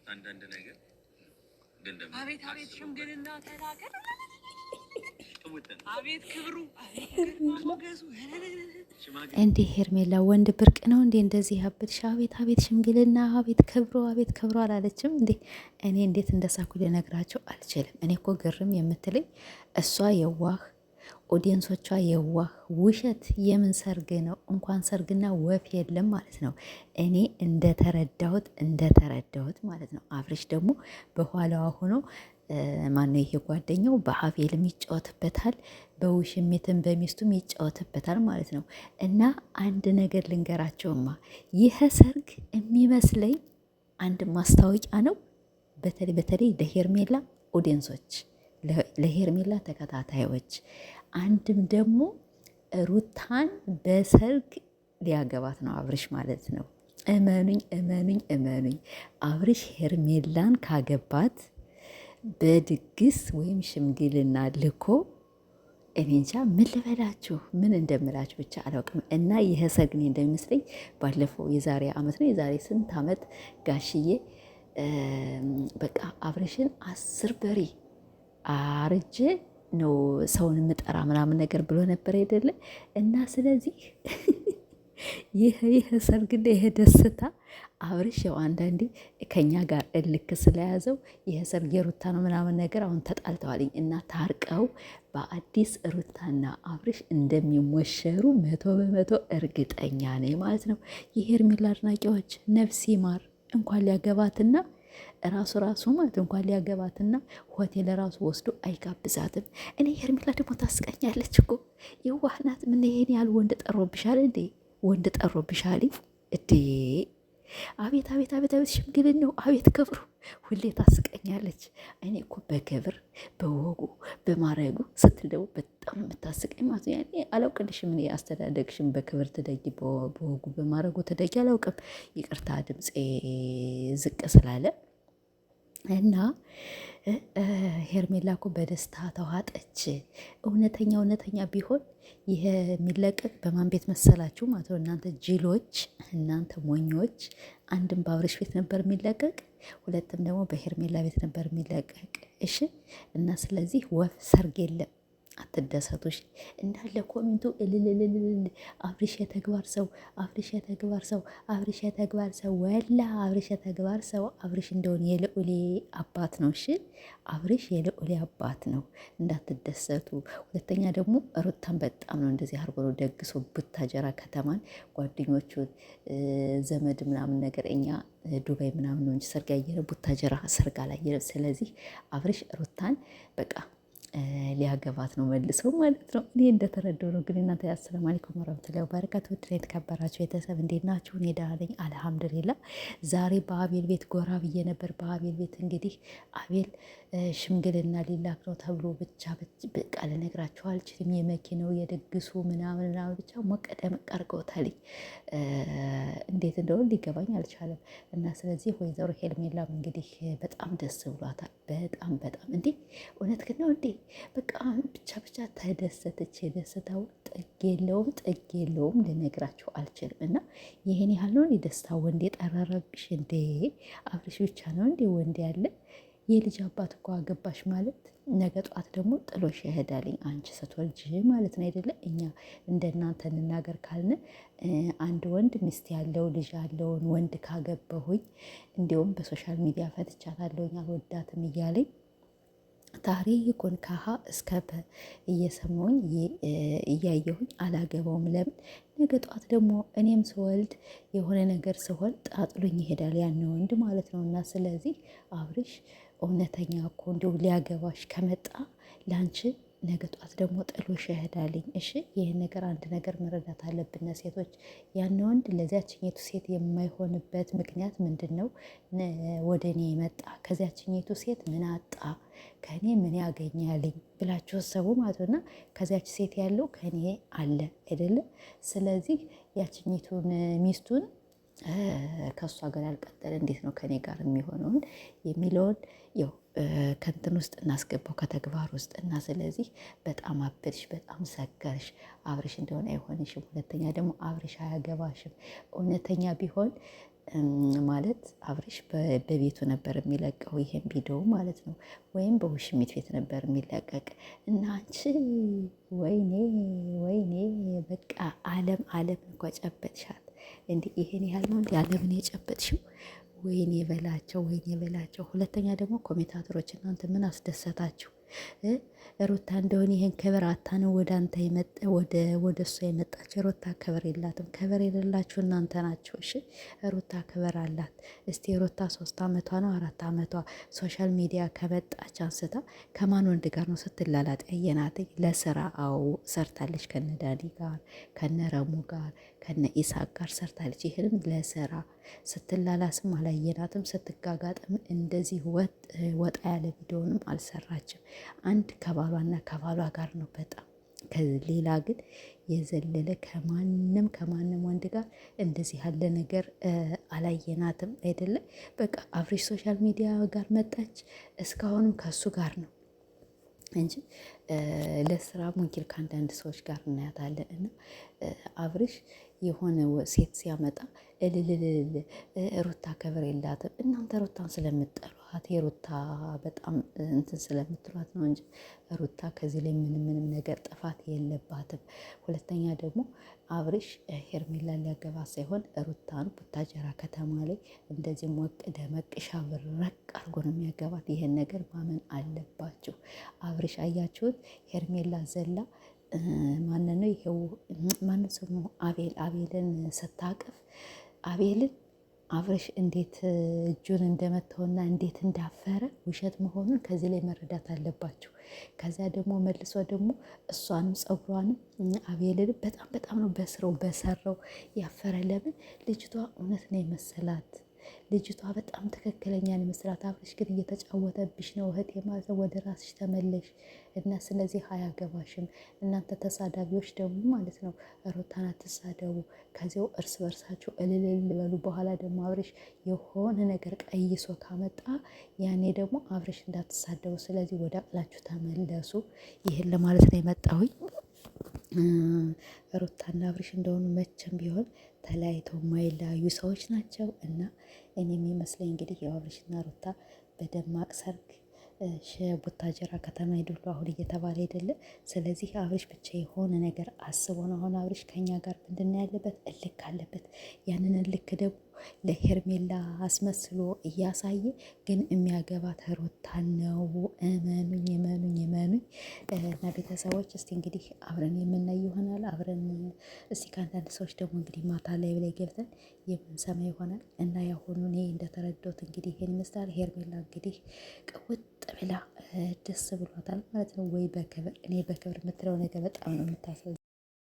አንዳንድ ነገር ግን ደግሞ አቤት አቤት ሽምግልና ተናገር አቤት ክብሩ ሞገሱ እንዴ ሄርሜላ ወንድ ብርቅ ነው እንዴ እንደዚህ ያብድሽ? አቤት አቤት ሽምግልና አቤት ክብሩ አላለችም እንዴ? እኔ እንዴት እንደሳኩ ልነግራቸው አልችልም። እኔ እኮ ግርም የምትለኝ እሷ የዋህ ኦዲየንሶቿ የዋህ ውሸት የምን ሰርግ ነው? እንኳን ሰርግና ወፍ የለም ማለት ነው። እኔ እንደተረዳሁት ማለት ነው። አብርሽ ደግሞ በኋላዋ ሆኖ ማነው ይሄ ጓደኛው በአቤልም ይጫወትበታል፣ በውሽሚትም በሚስቱም ይጫወትበታል ማለት ነው። እና አንድ ነገር ልንገራቸውማ ይህ ሰርግ የሚመስለኝ አንድ ማስታወቂያ ነው። በተለይ ለሄርሜላ ኦዲየንሶች፣ ለሄርሜላ ተከታታዮች፣ አንድም ደግሞ ሩታን በሰርግ ሊያገባት ነው አብርሽ ማለት ነው። እመኑኝ አብርሽ ሄርሜላን ካገባት በድግስ ወይም ሽምግልና ልኮ እኔ እንጃ ምን ልበላችሁ፣ ምን እንደምላችሁ ብቻ አላውቅም። እና ይህ ሰርግ እኔ እንደሚመስለኝ ባለፈው የዛሬ ዓመት ነው የዛሬ ስንት ዓመት ጋሽዬ በቃ አብርሽን 10 በሬ አርጄ ነው ሰውን የምጠራ ምናምን ነገር ብሎ ነበር አይደለ? እና ስለዚህ ይህ ሰርግና ይሄ ደስታ አብርሽ ያው አንዳንዴ ከኛ ጋር እልክ ስለያዘው ይህ ሰርግ የሩታ ነው ምናምን ነገር አሁን ተጣልተዋልኝ እና ታርቀው በአዲስ ሩታና አብርሽ እንደሚሞሸሩ 100% እርግጠኛ ነኝ ማለት ነው። የሄርሜላ አድናቂዎች ነፍስ ይማር እንኳን ሊያገባትና ራሱ ማለት እንኳን ሊያገባትና ሆቴል ራሱ ወስዶ አይጋብዛትም። እኔ ሄርሜላ ደግሞ ታስቀኛለች እኮ የዋህ ናት። ምን ይሄን ያህል ወንድ ጠሮብሻል እንዴ? ወንድ ጠሮብሻል እንዴ? አቤት ሽምግልን ነው አቤት ክብሩ። ሁሌ ታስቀኛለች። እኔ እኮ በክብር በወጉ በማረጉ ስትል ደግሞ በጣም የምታስቀኝ ማለት ነው። ያኔ አላውቅልሽም፣ እኔ አስተዳደግሽም በክብር ትደጊ በወጉ በማረጉ ትደጊ አላውቅም። ይቅርታ ድምፄ ዝቅ ስላለ እና ሄርሜላ እኮ በደስታ ተዋጠች። እውነተኛ ቢሆን ይሄ የሚለቀቅ በማን ቤት መሰላችሁ ማለት ነው? እናንተ ጅሎች፣ እናንተ ሞኞች። አንድም በአብርሽ ቤት ነበር የሚለቀቅ፣ ሁለትም ደግሞ በሄርሜላ ቤት ነበር የሚለቀቅ። እሺ። እና ስለዚህ ወፍ ሰርግ የለም። አትደሰቱሽ እንዳለ ኮሜንቱ እልልልልል አብርሽ የተግባር ሰው ወላ አብርሽ የተግባር ሰው። አብርሽ እንደሆነ የልዑሌ አባት ነው። እሺ አብርሽ የልዑሌ አባት ነው። እንዳትደሰቱ። ሁለተኛ ደግሞ ሩታን በጣም ነው እንደዚህ አርጎ ነው ደግሶ ቡታጀራ ከተማን ጓደኞቹን ዘመድ ምናምን ነገር እኛ ዱባይ ምናምን ነው እንጂ ሰርግ ያየነው ቡታጀራ ሰርግ አላየንም። ስለዚህ አብርሽ ሩታን በቃ ሊያገባት ነው መልሰው ማለት ነው። እኔ እንደተረዳው ነው። ግን እናንተ አሰላሙ አለይኩም ወራህመቱላሂ ወበረካቱ። ውድ የተከበራችሁ ቤተሰብ እንዴት ናችሁ? እኔ ደህና ነኝ አልሐምዱሊላህ። ዛሬ በአቤል ቤት ጎራ ብዬ ነበር። በአቤል ቤት እንግዲህ አቤል ሽምግልና ሊላክ ነው ተብሎ ብቻ በቃ ልነግራችሁ አልችልም። የመኪናው የድግሱ ምናምን ብቻ ሞቀ ደመቅ አድርገውታል። እንዴት እንደሆነ ሊገባኝ አልቻለም። እና ስለዚህ ወይዘሮ ሄርሜላም እንግዲህ በጣም ደስ ብሏታል። በጣም እንዴ እውነት ግን ነው እንዴ በቃ ብቻ ተደሰተች። የደስታው ጥግ የለውም ልነግራችሁ አልችልም። እና ይሄን ያህል ነው የደስታ ወንድ የጠረረብሽ እንዴ? አብርሽ ብቻ ነው እንዴ ወንድ ያለ? የልጅ አባት እኮ አገባሽ ማለት ነገ ጧት ደግሞ ጥሎሽ ይሄዳልኝ አንቺ ስትወልጅ ማለት ነው አይደለ? እኛ እንደናንተ እንናገር ካልን አንድ ወንድ ሚስት ያለው ልጅ ያለውን ወንድ ካገባሁኝ እንዲሁም በሶሻል ሚዲያ ፈትቻታለሁኝ አልወዳትም እያለኝ ታሪኩን ከሀ እስከ ፐ እየሰማሁኝ እያየሁኝ አላገባውም። ለምን ነገ ጧት ደግሞ እኔም ስወልድ የሆነ ነገር ስሆን ጣጥሎኝ ይሄዳል ያን ወንድ ማለት ነው። እና ስለዚህ አብርሽ እውነተኛ እኮ እንዲሁ ሊያገባሽ ከመጣ ላንቺ ነገ ጧት ደግሞ ጥሎሽ ይሄዳልኝ። እሺ ይህን ነገር አንድ ነገር መረዳት አለብን ሴቶች። ያን ወንድ ለዚያችኛቱ ሴት የማይሆንበት ምክንያት ምንድን ነው? ወደ እኔ የመጣ ከዚያችኛቱ ሴት ምን አጣ፣ ከእኔ ምን ያገኛልኝ ብላችሁ ሰቡ ማለት ነው። ከዚያች ሴት ያለው ከእኔ አለ አይደለም። ስለዚህ ያችኛቱን ሚስቱን ከእሷ ጋር ያልቀጠለ እንዴት ነው ከኔ ጋር የሚሆነውን የሚለውን ያው ከንትን ውስጥ እናስገባው ከተግባር ውስጥ እና ስለዚህ በጣም አበድሽ፣ በጣም ሰከርሽ። አብርሽ እንደሆነ አይሆንሽም። ሁለተኛ ደግሞ አብርሽ አያገባሽም። እውነተኛ ቢሆን ማለት አብርሽ በቤቱ ነበር የሚለቀው ይሄን ቪዲዮ ማለት ነው፣ ወይም በውሽሚት ቤት ነበር የሚለቀቅ እና አንቺ ወይኔ ወይኔ በቃ ዓለም እንኳ ጨበጥሻት እንዲ ይሄን ያህል ነው እንዲ ዓለምን የጨበጥሽው? ወይኔ በላቸው ወይኔ በላቸው። ሁለተኛ ደግሞ ኮሜንታተሮች እናንተ ምን አስደሰታችሁ? ሩታ እንደሆነ ይሄን ክብር አታ ነው ወደ አንተ የመጣ ወደ እሷ የመጣችው። ሩታ ክብር የላትም። ክብር የሌላችሁ እናንተ ናቸው። እሺ ሩታ ክብር አላት። እስቲ ሩታ 3 ዓመቷ ነው 4 ዓመቷ ሶሻል ሚዲያ ከመጣች አንስታ ከማን ወንድ ጋር ነው ስትላላጥ ያየናት? ለስራ አዎ ሰርታለች፣ ከነ ዳኒ ጋር ከነ ረሙ ጋር ከነ ኢሳቅ ጋር ሰርታለች። ይህንም ለስራ ስትላላስም አላየናትም። ስትጋጋጥም እንደዚህ ወጣ ያለ ቪዲዮንም አልሰራችም። አንድ ከባሏና ከባሏ ጋር ነው በጣም ከሌላ ግን የዘለለ ከማንም ወንድ ጋር እንደዚህ ያለ ነገር አላየናትም። አይደለም በቃ አብርሽ ሶሻል ሚዲያ ጋር መጣች፣ እስካሁንም ከሱ ጋር ነው እንጂ ለስራ ሙንኪል ከአንዳንድ ሰዎች ጋር እናያታለን። እና አብርሽ የሆነ ሴት ሲያመጣ እልልልል ሩታ ክብር የላትም። እናንተ ሩታን ስለምጠሏት የሩታ በጣም እንትን ስለምትሏት ነው እንጂ ሩታ ከዚህ ላይ ምንም ነገር ጥፋት የለባትም። ሁለተኛ ደግሞ አብርሽ ሄርሜላን ሊያገባት ሳይሆን ሩታን ቡታጀራ ከተማ ላይ እንደዚህ ሞቅ ደመቅ ሻብረቅ አድርጎ ነው የሚያገባት። ይሄን ነገር ማመን አለባችሁ። አብርሽ አያችሁት? ሄርሜላ ዘላ ማንን ነው ይሄው ማንን ስሙ አቤልን ስታቅፍ አቤልን አብርሽ እንዴት እጁን እንደመታውና እንዴት እንዳፈረ ውሸት መሆኑን ከዚህ ላይ መረዳት አለባችሁ። ከዚያ ደግሞ መልሶ ደግሞ እሷንም ጸጉሯንም አቤልን በጣም ነው በሰራው ያፈረ። ለምን ልጅቷ እውነት ነው የመሰላት። ልጅቷ በጣም ትክክለኛ ነው የመሰላት። አብርሽ ግን እየተጫወተብሽ ነው እህቴ ማለት ነው። ወደ ራስሽ ተመለሽ እና ስለዚህ አያገባሽም። እናንተ ተሳዳቢዎች ደግሞ ማለት ነው ሩታን አትሳደቡ። ከዚያው እርስ በርሳችሁ እልል በሉ። በኋላ ደግሞ አብርሽ የሆነ ነገር ቀይሶ ካመጣ ያኔ ደግሞ አብርሽ እንዳትሳደቡ። ስለዚህ ወደ አቅላችሁ ተመለሱ። ይህን ለማለት ነው የመጣሁኝ። ሩታና አብርሽ እንደሆኑ መቼም ቢሆን ተለያይተው የማይለያዩ ሰዎች ናቸው እና እኔ የሚመስለኝ እንግዲህ የአብርሽና ሩታ በደማቅ ሰርግ ቡታጀራ ከተማ ይድሉ አሁን እየተባለ አይደለ? ስለዚህ አብርሽ ብቻ የሆነ ነገር አስቦ ነው። አሁን አብርሽ ከኛ ጋር ምንድን ነው ያለበት? እልክ አለበት። ያንን እልክ ደግሞ ለሄርሜላ አስመስሎ እያሳየ ግን የሚያገባት ሩታን ነው። እመኑኝ እመኑኝ እመኑኝ። እና ቤተሰቦች እስቲ እንግዲህ አብረን የምናይ ይሆናል። አብረን እስቲ ከአንዳንድ ሰዎች ደግሞ እንግዲህ ማታ ላይ ገብተን የምንሰማ ይሆናል። እና ያሁኑ እኔ እንደተረዳሁት እንግዲህ ይሄን ይመስላል። ሄርሜላ እንግዲህ ቅውጥ ብላ ደስ ብሏታል ማለት ነው። ወይ በክብር እኔ በክብር የምትለው ነገር በጣም ነው የምታሳዝነው።